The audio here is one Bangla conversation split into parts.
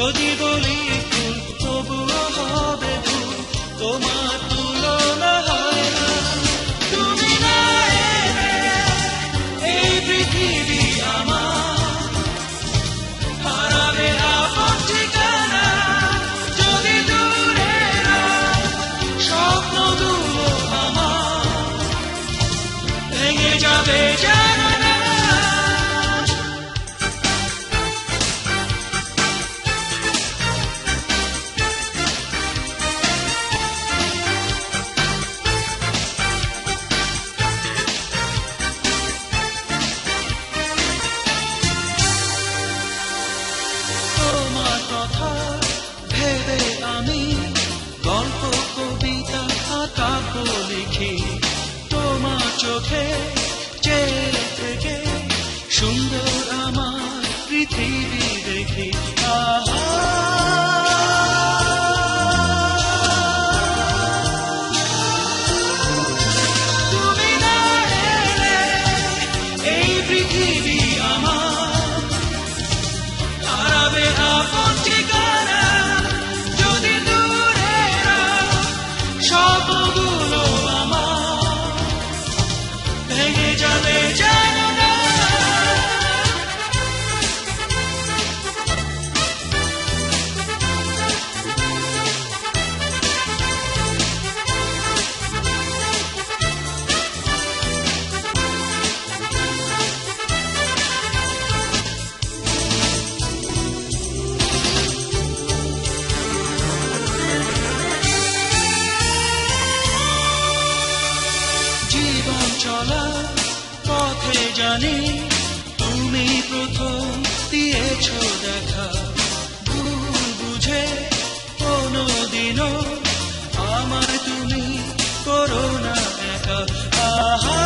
যদি বলি ফুল তবুও হবে ভুল, তোমার তুলনা হয় না। তুমি না এলে এই পৃথিবী আমার হারাবে আপন ঠিকানা। যদি দূরে স্বপ্নগুলো আমার ভেঙে যাবে জানো না। তোমার কথা ভেবে আমি গল্প কবিতা কাব্য লিখি, তোমার চোখে চেয়ে থেকে সুন্দর আমার পৃথিবী দেখি। আহা তুমি না এলে এই পৃথিবী আমার হারাবে আপন ঠিকানা। যদি দূরে স্বপ্নগুলো আমার ভেঙে যাবে জানো না। জীবন চলা পথে জানি তুমি প্রথম দিয়েছ দেখা, ভুল বুঝে কোনোদিনও আমার তুমি করো না একা। আহা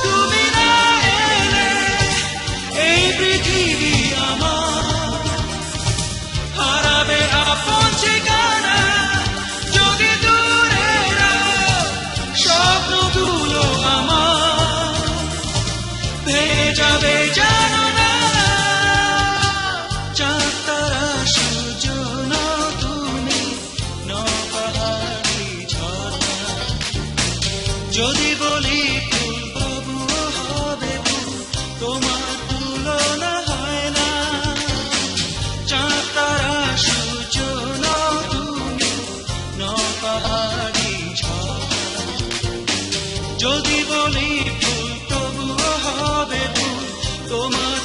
তুমি না এলে এই পৃথিবী আমার হারাবে আপন ঠিকানা। যদি দূরে স্বপ্নগুলো আমার ভেঙে যাবে জানো না। চাঁদ তারা সূর্য নও তুমি, নও পাহাড়ি ঝর্ণা। যদি বলি ফুল তবুও হবে ফুল, তোমার তুলনা হয় না। চাঁদ তারা সূর্য নও তুমি, নও পাহাড়ি ঝর্ণা। যদি বলি ফুল তবুও হবে ফুল, তোমার